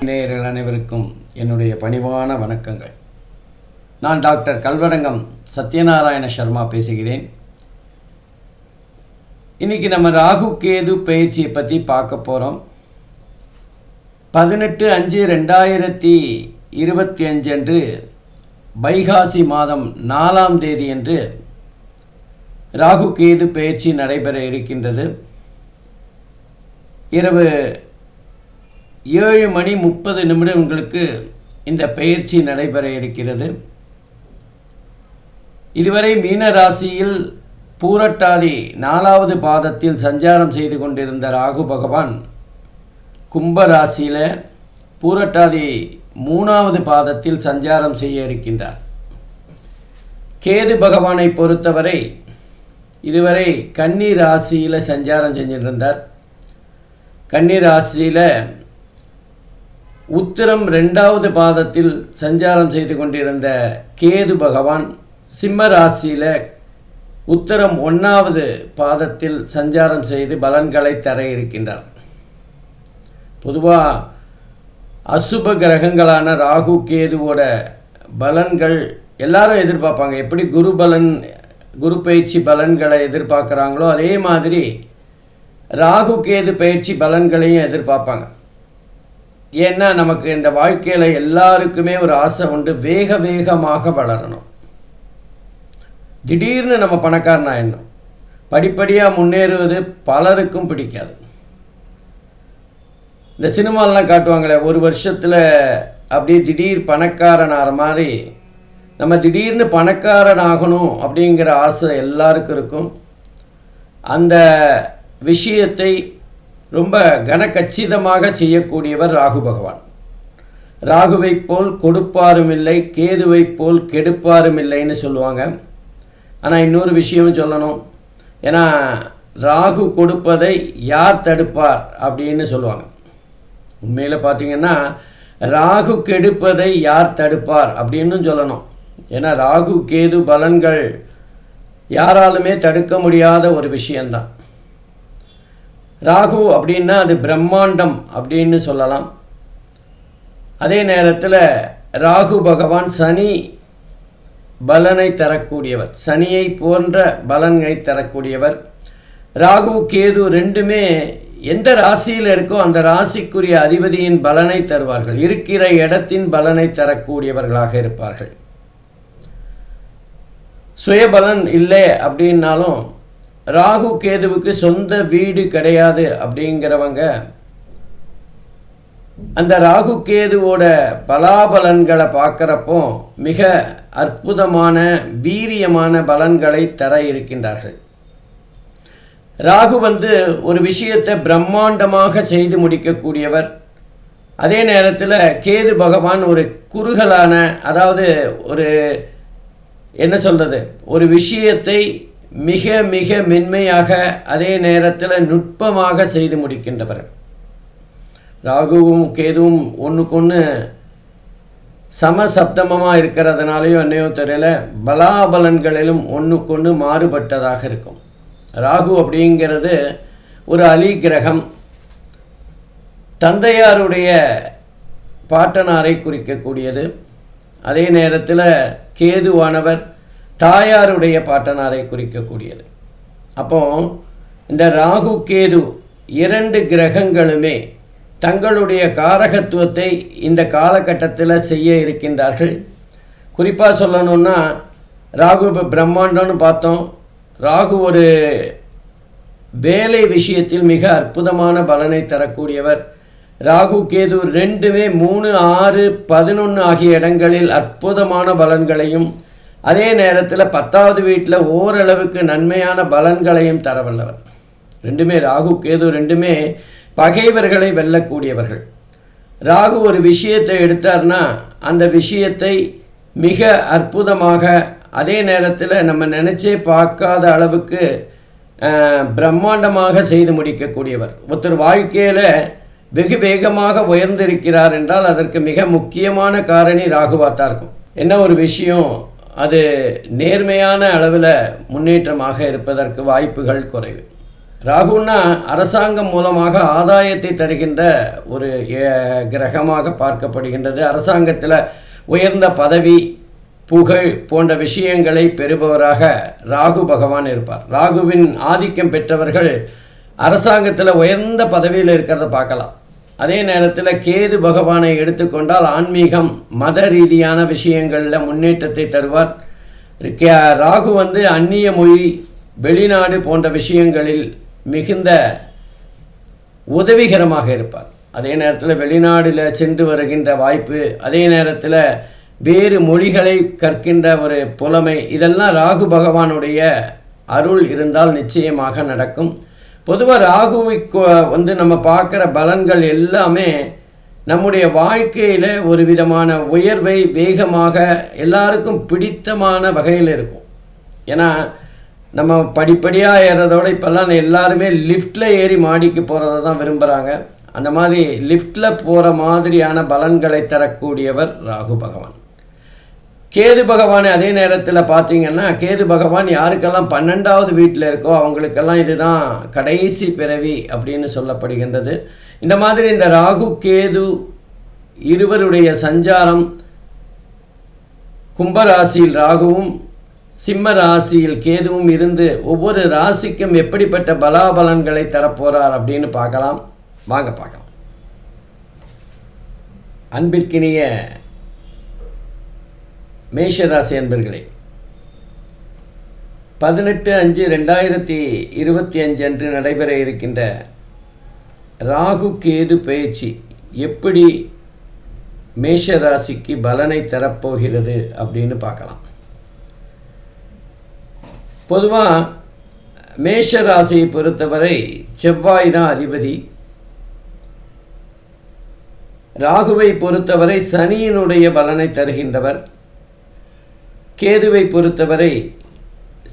நேயர்கள் அனைவருக்கும் என்னுடைய பணிவான வணக்கங்கள். நான் டாக்டர் கல்வடங்கம் சத்யநாராயண சர்மா பேசுகிறேன். இன்றைக்கி நம்ம ராகு கேது பயிற்சியை பற்றி பார்க்க போகிறோம். 18/5/2025 அன்று வைகாசி மாதம் 4ஆம் தேதி அன்று ராகு கேது பயிற்சி நடைபெற இருக்கின்றது. இரவு 7:30 இந்த பயிற்சி நடைபெற இருக்கிறது. இதுவரை மீன ராசியில் பூரட்டாதி 4வது பாதத்தில் சஞ்சாரம் செய்து கொண்டிருந்த ராகு பகவான் கும்ப ராசியில் பூரட்டாதி 3வது பாதத்தில் சஞ்சாரம் செய்ய இருக்கின்றார். கேது பகவானை பொறுத்தவரை இதுவரை கன்னி ராசியில் சஞ்சாரம் செஞ்சிருந்தார். கன்னி ராசியில் உத்திரம் 2வது பாதத்தில் சஞ்சாரம் செய்து கொண்டிருந்த கேது பகவான் சிம்ம ராசியில் உத்திரம் 1வது பாதத்தில் சஞ்சாரம் செய்து பலன்களை தர இருக்கின்றார். பொதுவாக அசுப கிரகங்களான ராகு கேதுவோட பலன்கள் எல்லாரும் எதிர்பார்ப்பாங்க. எப்படி குரு பயிற்சி பலன்களை எதிர்பார்க்குறாங்களோ அதே மாதிரி ராகு கேது பயிற்சி பலன்களையும் எதிர்பார்ப்பாங்க. ஏன்னா நமக்கு இந்த வாழ்க்கையில் எல்லாருக்குமே ஒரு ஆசை உண்டு, வேகமாக வளரணும். திடீர்னு நம்ம பணக்காரனாயிடணும். படிப்படியாக முன்னேறுவது பலருக்கும் பிடிக்காது. இந்த சினிமாலாம் காட்டுவாங்களே, ஒரு வருஷத்தில் அப்படியே திடீர் பணக்காரன் ஆகிற மாதிரி நம்ம திடீர்னு பணக்காரன் ஆகணும் அப்படிங்கிற ஆசை எல்லாருக்கும் இருக்கும். அந்த விஷயத்தை ரொம்ப கனகச்சிதமாக செய்யக்கூடியவர் ராகு பகவான். ராகுவை போல் கொடுப்பாரும் இல்லை, கேதுவை போல் கெடுப்பாரும் இல்லைன்னு சொல்லுவாங்க. ஆனால் இன்னொரு விஷயம் சொல்லணும். ஏன்னா ராகு கொடுப்பதை யார் தடுப்பார் அப்படின்னு சொல்லுவாங்க. உண்மையில் பார்த்திங்கன்னா ராகு கெடுப்பதை யார் தடுப்பார் அப்படின்னு சொல்லணும். ஏன்னா ராகு கேது பலன்கள் யாராலுமே தடுக்க முடியாத ஒரு விஷயந்தான். ராகு அப்படின்னா அது பிரம்மாண்டம் அப்படின்னு சொல்லலாம். அதே நேரத்தில் ராகு பகவான் சனி பலனை தரக்கூடியவர், சனியை போன்ற பலனை தரக்கூடியவர். ராகு கேது ரெண்டுமே எந்த ராசியில் இருக்கோ அந்த ராசிக்குரிய அதிபதியின் பலனை தருவார்கள், இருக்கிற இடத்தின் பலனை தரக்கூடியவர்களாக இருப்பார்கள். சுயபலன் இல்லை அப்படின்னாலும் ராகு கேதுவுக்கு சொந்த வீடு கிடையாது அப்படிங்கிறவங்க அந்த ராகு கேதுவோட பலாபலன்களை பார்க்குறப்போ மிக அற்புதமான வீரியமான பலன்களை தர இருக்கின்றார்கள். ராகு ஒரு விஷயத்தை பிரம்மாண்டமாக செய்து முடிக்கக்கூடியவர். அதே நேரத்தில் கேது பகவான் ஒரு குறுகலான, அதாவது ஒரு என்ன சொல்கிறது, ஒரு விஷயத்தை மிக மிக மென்மையாக அதே நேரத்தில் நுட்பமாக செய்து முடிக்கின்றவர். ராகுவும் கேதுவும் ஒன்றுக்கொன்று சமசப்தமமாக இருக்கிறதுனாலையும் என்னையோ தெரியல, பலாபலன்களிலும் ஒன்றுக்கொன்று மாறுபட்டதாக இருக்கும். ராகு அப்படிங்கிறது ஒரு அலி கிரகம். தந்தையாருடைய பாட்டனாரை குறிக்கக்கூடியது. அதே நேரத்தில் கேதுவானவர் தாயாருடைய பாட்டனாரை குறிக்கக்கூடியது. அப்போ இந்த ராகு கேது 2 கிரகங்களுமே தங்களுடைய காரகத்துவத்தை இந்த காலகட்டத்தில் செய்ய இருக்கின்றார்கள். குறிப்பாக சொல்லணுன்னா ராகு இப்போ பிரம்மாண்டம்னு பார்த்தோம். ராகு ஒரு வேலை விஷயத்தில் மிக அற்புதமான பலனை தரக்கூடியவர். ராகு கேது ரெண்டுமே 3, 6, 11 ஆகிய இடங்களில் அற்புதமான பலன்களையும் அதே நேரத்தில் 10வது வீட்டில் ஓரளவுக்கு நன்மையான பலன்களையும் தரவல்லவர். ரெண்டுமே ராகு கேது ரெண்டுமே பகைவர்களை வெல்லக்கூடியவர்கள். ராகு ஒரு விஷயத்தை எடுத்தார்னா அந்த விஷயத்தை மிக அற்புதமாக அதே நேரத்தில் நம்ம நினச்சே பார்க்காத அளவுக்கு பிரம்மாண்டமாக செய்து முடிக்கக்கூடியவர். ஒருத்தர் வாழ்க்கையில் வெகு வேகமாக உயர்ந்திருக்கிறார் என்றால் அதற்கு மிக முக்கியமான காரணி ராகுவாத்தான் இருக்கும். என்ன ஒரு விஷயம் அது நேர்மையான அளவில் முன்னேற்றமாக இருப்பதற்கு வாய்ப்புகள் குறைவு. ராகுன்னா அரசாங்கம் மூலமாக ஆதாயத்தை தருகின்ற ஒரு கிரகமாக பார்க்கப்படுகின்றது. அரசாங்கத்தில் உயர்ந்த பதவி, புகழ் போன்ற விஷயங்களை பெறுபவராக ராகு பகவான் இருப்பார். ராகுவின் ஆதிக்கம் பெற்றவர்கள் அரசாங்கத்தில் உயர்ந்த பதவியில் இருக்கிறத பார்க்கலாம். அதே நேரத்தில் கேது பகவானை எடுத்துக்கொண்டால் ஆன்மீகம், மத ரீதியான விஷயங்களில் முன்னேற்றத்தை தருவார். ராகு அந்நிய மொழி, வெளிநாடு போன்ற விஷயங்களில் மிகுந்த உதவிகரமாக இருப்பார். அதே நேரத்தில் வெளிநாடில் சென்று வருகின்ற வாய்ப்பு, அதே நேரத்தில் வேறு மொழிகளை கற்கின்ற ஒரு புலமை, இதெல்லாம் ராகு பகவானுடைய அருள் இருந்தால் நிச்சயமாக நடக்கும். பொதுவாக ராகுவுக்கு நம்ம பார்க்குற பலன்கள் எல்லாமே நம்முடைய வாழ்க்கையில் ஒரு விதமான உயர்வை வேகமாக எல்லாருக்கும் பிடித்தமான வகையில் இருக்கும். ஏன்னா நம்ம படிப்படியாக ஏறதோடு இப்போல்லாம் எல்லாருமே லிஃப்டில் ஏறி மாடிக்கு போகிறத தான் விரும்புகிறாங்க. அந்த மாதிரி லிஃப்டில் போகிற மாதிரியான பலன்களை தரக்கூடியவர் ராகு பகவான். கேது பகவான் அதே நேரத்தில் பார்த்திங்கன்னா, கேது பகவான் யாருக்கெல்லாம் 12வது வீட்டில் இருக்கோ அவங்களுக்கெல்லாம் இதுதான் கடைசி பிறவி அப்படின்னு சொல்லப்படுகின்றது. இந்த மாதிரி இந்த ராகு கேது இருவருடைய சஞ்சாரம் கும்பராசியில் ராகுவும் சிம்ம ராசியில் கேதுவும் இருந்து ஒவ்வொரு ராசிக்கும் எப்படிப்பட்ட பலாபலன்களை தரப்போகிறார் அப்படின்னு பார்க்கலாம். வாங்க பார்க்கலாம். அன்பிற்கினிய மேஷராசி அன்பர்களே, 18/5/2025 அன்று நடைபெற இருக்கின்ற ராகு கேது பயிற்சி எப்படி மேஷராசிக்கு பலனை தரப்போகிறது அப்படின்னு பார்க்கலாம். பொதுவாக மேஷராசியை பொறுத்தவரை செவ்வாய் தான் அதிபதி. ராகுவை பொறுத்தவரை சனியினுடைய பலனை தருகின்றவர். கேதுவை பொறுத்தவரை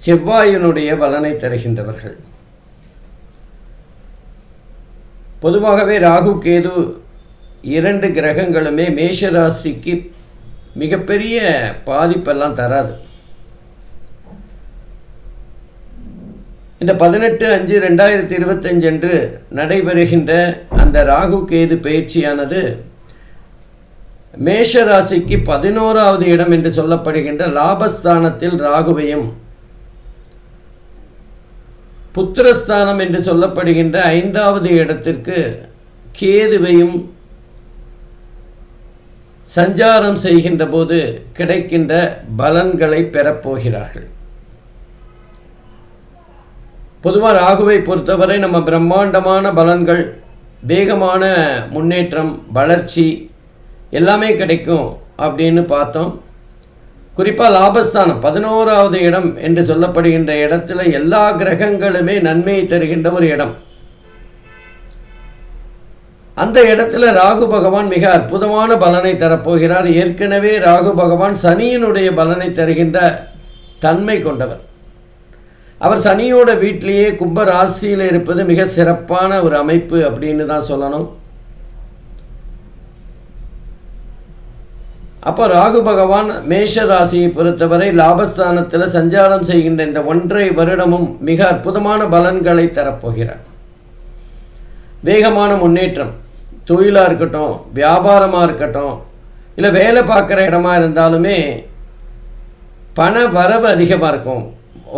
செவ்வாயினுடைய பலனை தருகின்றவர்கள். பொதுவாகவே ராகு கேது 2 கிரகங்களுமே மேஷராசிக்கு மிகப்பெரிய பாதிப்பெல்லாம் தராது. இந்த 18/5/2025 அன்று நடைபெறுகின்ற அந்த ராகு கேது பயிற்சியானது மேஷராசிக்கு 11வது இடம் என்று சொல்லப்படுகின்ற லாபஸ்தானத்தில் ராகுவையும், புத்திரஸ்தானம் என்று சொல்லப்படுகின்ற 5வது இடத்திற்கு கேதுவையும் சஞ்சாரம் செய்கின்ற போது கிடைக்கின்ற பலன்களை பெறப்போகிறார்கள். பொதுவாக ராகுவை பொறுத்தவரை நம்ம பிரம்மாண்டமான பலன்கள், வேகமான முன்னேற்றம், வளர்ச்சி எல்லாமே கிடைக்கும் அப்படின்னு பார்த்தோம். குறிப்பாக லாபஸ்தானம் 11வது இடம் என்று சொல்லப்படுகின்ற இடத்துல எல்லா கிரகங்களுமே நன்மையை தருகின்ற ஒரு இடம். அந்த இடத்துல ராகு பகவான் மிக அற்புதமான பலனை தரப்போகிறார். ஏற்கனவே ராகு பகவான் சனியினுடைய பலனை தருகின்ற தன்மை கொண்டவர். அவர் சனியோட வீட்டிலேயே கும்ப ராசியில் இருப்பது மிக சிறப்பான ஒரு அமைப்பு அப்படின்னு தான் சொல்லணும். அப்போ ராகு பகவான் மேஷ ராசியை பொறுத்தவரை லாபஸ்தானத்தில் சஞ்சாரம் செய்கின்ற இந்த 1.5 வருடமும் மிக அற்புதமான பலன்களை தரப்போகிறார். வேகமான முன்னேற்றம், தொழிலாக இருக்கட்டும், வியாபாரமாக இருக்கட்டும், இல்லை வேலை பார்க்குற இடமா இருந்தாலுமே பண வரவு அதிகமாக இருக்கும்.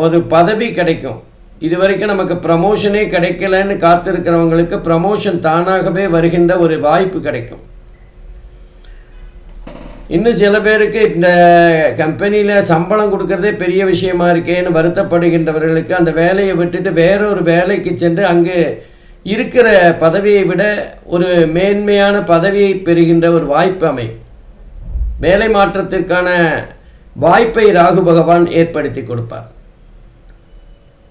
ஒரு பதவி கிடைக்கும். இது வரைக்கும் நமக்கு ப்ரமோஷனே கிடைக்கலன்னு காத்திருக்கிறவங்களுக்கு ப்ரமோஷன் தானாகவே வருகின்ற ஒரு வாய்ப்பு கிடைக்கும். இன்னும் சில பேருக்கு இந்த கம்பெனியில் சம்பளம் கொடுக்கறதே பெரிய விஷயமா இருக்கேன்னு வருத்தப்படுகின்றவர்களுக்கு அந்த வேலையை விட்டுட்டு வேறொரு வேலைக்கு சென்று அங்கு இருக்கிற பதவியை விட ஒரு மேன்மையான பதவியை பெறுகின்ற ஒரு வாய்ப்பு அமையும். வேலை மாற்றத்திற்கான வாய்ப்பை ராகு பகவான் ஏற்படுத்தி கொடுப்பார்.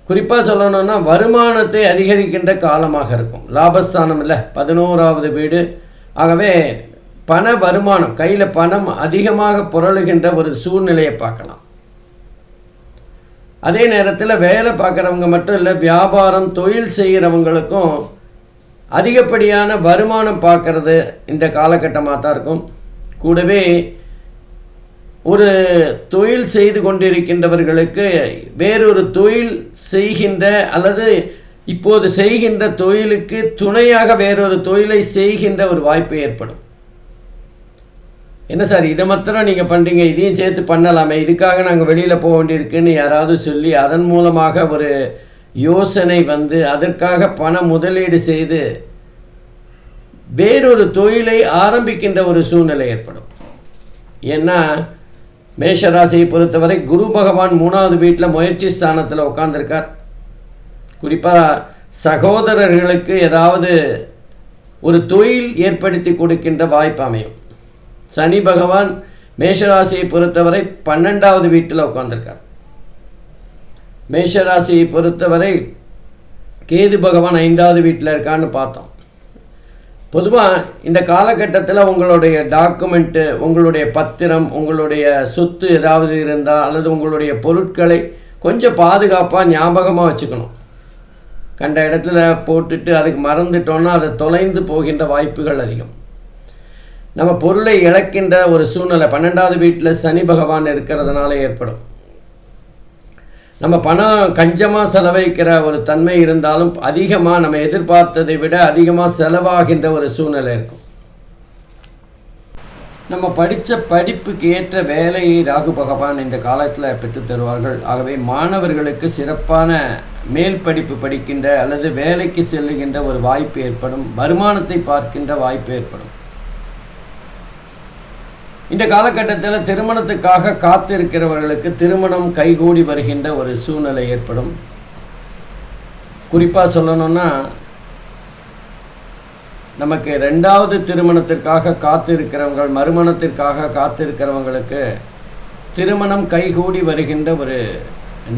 குறிப்பாக சொல்லணும்னா வருமானத்தை அதிகரிக்கின்ற காலமாக இருக்கும். லாபஸ்தானம் இல்லை, 11வது வீடு. ஆகவே பண வருமானம், கையில் பணம் அதிகமாக புரளுகின்ற ஒரு சூழ்நிலையை பார்க்கலாம். அதே நேரத்தில் வேலை பார்க்குறவங்க மட்டும் இல்லை, வியாபாரம் தொழில் செய்கிறவங்களுக்கும் அதிகப்படியான வருமானம் பார்க்குறது இந்த காலகட்டமாக தான் இருக்கும். கூடவே ஒரு தொழில் செய்து கொண்டிருக்கின்றவர்களுக்கு வேறொரு தொழில் செய்கின்ற அல்லது இப்போது செய்கின்ற தொழிலுக்கு துணையாக வேறொரு தொழிலை செய்கின்ற ஒரு வாய்ப்பு ஏற்படும். என்ன சார் இதை மாத்திரம் நீங்கள் பண்ணுறீங்க, இதையும் சேர்த்து பண்ணலாமே, இதுக்காக நாங்கள் வெளியில் போக வேண்டியிருக்குன்னு யாராவது சொல்லி அதன் மூலமாக ஒரு யோசனை வந்து அதற்காக பண முதலீடு செய்து வேறொரு தொழிலை ஆரம்பிக்கின்ற ஒரு சூழ்நிலை ஏற்படும். ஏன்னா மேஷராசியை பொறுத்தவரை குரு பகவான் 3வது வீட்டில் முயற்சி ஸ்தானத்தில் உட்கார்ந்துருக்கார். குறிப்பாக சகோதரர்களுக்கு ஏதாவது ஒரு தொழில் ஏற்படுத்தி கொடுக்கின்ற வாய்ப்பு அமையும். சனி பகவான் மேஷராசியை பொறுத்தவரை 12வது வீட்டில் உட்கார்ந்துருக்கார். மேஷராசியை பொறுத்தவரை கேது பகவான் 5வது வீட்டில் இருக்கான்னு பார்த்தோம். பொதுவாக இந்த காலகட்டத்தில் உங்களுடைய டாக்குமெண்ட்டு, உங்களுடைய பத்திரம், உங்களுடைய சொத்து ஏதாவது இருந்தால் அல்லது உங்களுடைய பொருட்களை கொஞ்சம் பாதுகாப்பாக ஞாபகமாக வச்சுக்கணும். கண்ட இடத்துல போட்டுட்டு அதுக்கு மறந்துட்டோன்னா அதை தொலைந்து போகின்ற வாய்ப்புகள் அதிகம். நம்ம பொருளை இழக்கின்ற ஒரு சூழ்நிலை 12வது வீட்டில் சனி பகவான் இருக்கிறதுனால ஏற்படும். நம்ம பணம் கஞ்சமாக செலவழிக்கிற ஒரு தன்மை இருந்தாலும் அதிகமாக நம்ம எதிர்பார்த்ததை விட அதிகமாக செலவாகின்ற ஒரு சூழ்நிலை இருக்கும். நம்ம படித்த படிப்புக்கு ஏற்ற வேலையை ராகு பகவான் இந்த காலத்தில் பெற்று தருவார்கள். ஆகவே மாணவர்களுக்கு சிறப்பான மேல் படிப்பு படிக்கின்ற அல்லது வேலைக்கு செல்லுகின்ற ஒரு வாய்ப்பு ஏற்படும். வருமானத்தை பார்க்கின்ற வாய்ப்பு ஏற்படும். இந்த காலகட்டத்தில் திருமணத்துக்காக காத்திருக்கிறவர்களுக்கு திருமணம் கைகூடி வருகின்ற ஒரு சூழ்நிலை ஏற்படும். குறிப்பாக சொல்லணும்னா நமக்கு 2வது திருமணத்திற்காக காத்திருக்கிறவங்க, மறுமணத்திற்காக காத்திருக்கிறவங்களுக்கு திருமணம் கைகூடி வருகின்ற ஒரு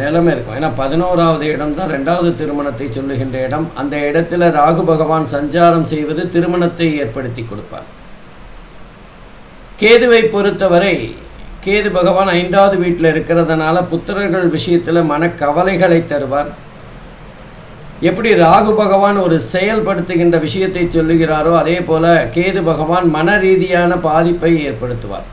நிலைமை இருக்கும். ஏன்னா 11வது இடம் தான் 2வது திருமணத்தை சொல்லுகின்ற இடம். அந்த இடத்துல ராகு பகவான் சஞ்சாரம் செய்வது திருமணத்தை ஏற்படுத்தி கொடுப்பார். கேதுவை பொறுத்தவரை கேது பகவான் 5வது வீட்டில் இருக்கிறதுனால புத்திரர்கள் விஷயத்தில் மனக்கவலைகளை தருவார். எப்படி ராகு பகவான் ஒரு செயல்படுத்துகின்ற விஷயத்தை சொல்லுகிறாரோ அதே போல் கேது பகவான் மன ரீதியான பாதிப்பை ஏற்படுத்துவார்.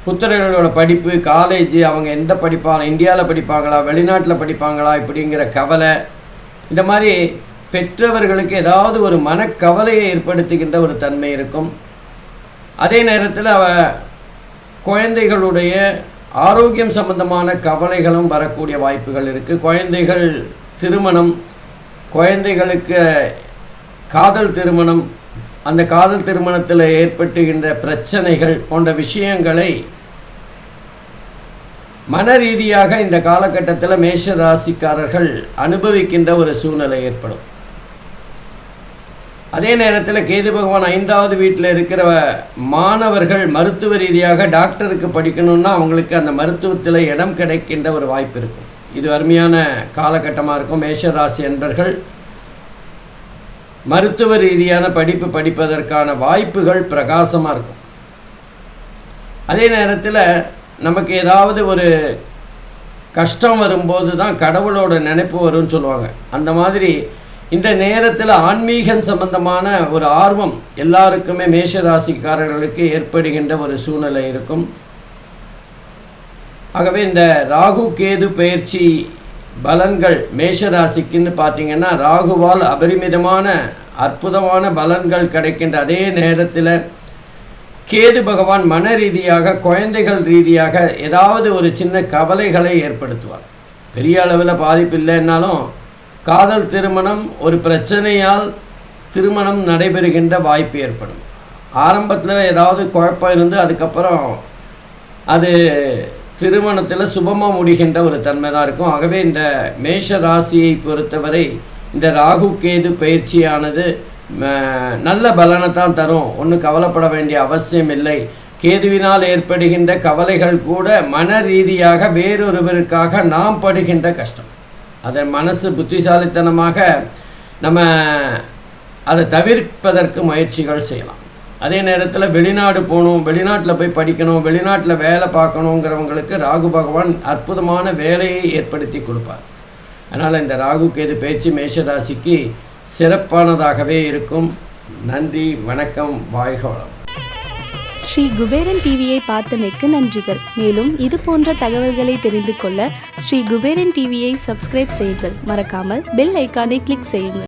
புத்திரர்களோட படிப்பு, காலேஜ், அவங்க எந்த படிப்பாங்க, இந்தியாவில் படிப்பாங்களா வெளிநாட்டில் படிப்பாங்களா இப்படிங்கிற கவலை, இந்த மாதிரி பெற்றவர்களுக்கு ஏதாவது ஒரு மனக்கவலையை ஏற்படுத்துகின்ற ஒரு தன்மை இருக்கும். அதே நேரத்தில் குழந்தைகளுடைய ஆரோக்கியம் சம்பந்தமான கவலைகளும் வரக்கூடிய வாய்ப்புகள் இருக்குது. குழந்தைகள் திருமணம், குழந்தைகளுக்கு காதல் திருமணம், அந்த காதல் திருமணத்தில் ஏற்பட்டுகின்ற பிரச்சனைகள் போன்ற விஷயங்களை மன ரீதியாக இந்த காலகட்டத்தில் மேஷ ராசிக்காரர்கள் அனுபவிக்கின்ற ஒரு சூழ்நிலை ஏற்படும். அதே நேரத்தில் கேது பகவான் 5வது வீட்டில் இருக்கிற மாணவர்கள் மருத்துவ ரீதியாக டாக்டருக்கு படிக்கணும்னா அவங்களுக்கு அந்த மருத்துவத்தில் இடம் கிடைக்கின்ற ஒரு வாய்ப்பு இருக்கும். இது அருமையான காலகட்டமாக இருக்கும். மேஷராசி என்பர்கள் மருத்துவ ரீதியான படிப்பு படிப்பதற்கான வாய்ப்புகள் பிரகாசமாக இருக்கும். அதே நேரத்தில் நமக்கு ஏதாவது ஒரு கஷ்டம் வரும்போது தான் கடவுளோட நினைப்பு வரும்னு சொல்லுவாங்க. அந்த மாதிரி இந்த நேரத்தில் ஆன்மீகம் சம்பந்தமான ஒரு ஆர்வம் எல்லாருக்குமே மேஷராசிக்காரர்களுக்கு ஏற்படுகின்ற ஒரு சூழ்நிலை இருக்கும். ஆகவே இந்த ராகு கேது பயிற்சி பலன்கள் மேஷராசிக்குன்னு பார்த்திங்கன்னா ராகுவால் அபரிமிதமான அற்புதமான பலன்கள் கிடைக்கின்ற அதே நேரத்தில் கேது பகவான் மன ரீதியாக குழந்தைகள் ரீதியாக ஏதாவது ஒரு சின்ன கவலைகளை ஏற்படுத்துவார். பெரிய அளவில் பாதிப்பு இல்லைன்னாலும் காதல் திருமணம் ஒரு பிரச்சனையால் திருமணம் நடைபெறுகின்ற வாய்ப்பு ஏற்படும். ஆரம்பத்தில் ஏதாவது குழப்பம் இருந்து அதுக்கப்புறம் அது திருமணத்தில் சுபமாக முடிகின்ற ஒரு தன்மை தான் இருக்கும். ஆகவே இந்த மேஷ ராசியை பொறுத்தவரை இந்த ராகு கேது பயிற்சியானது நல்ல பலனை தான் தரும். ஒன்றும் கவலைப்பட வேண்டிய அவசியம் இல்லை. கேதுவினால் ஏற்படுகின்ற கவலைகள் கூட மன ரீதியாக வேறொருவருக்காக நாம் படுகின்ற கஷ்டம். அதை மனசு புத்திசாலித்தனமாக நம்ம அதை தவிர்ப்பதற்கு முயற்சிகள் செய்யலாம். அதே நேரத்தில் வெளிநாடு போகணும், வெளிநாட்டில் போய் படிக்கணும், வெளிநாட்டில் வேலை பார்க்கணுங்கிறவங்களுக்கு ராகு பகவான் அற்புதமான வேலையை ஏற்படுத்தி கொடுப்பார். அதனால் இந்த ராகு கேது பயிற்சி மேஷராசிக்கு சிறப்பானதாகவே இருக்கும். நன்றி, வணக்கம், வாழ்க வளம். ஸ்ரீ குபேரன் டிவியை பார்த்தமைக்கு நன்றிகள். மேலும் இது போன்ற தகவல்களை தெரிந்து கொள்ள ஸ்ரீ குபேரன் டிவியை சப்ஸ்கிரைப் செய்யுங்கள். மறக்காமல் பெல் ஐக்கானை கிளிக் செய்யுங்கள்.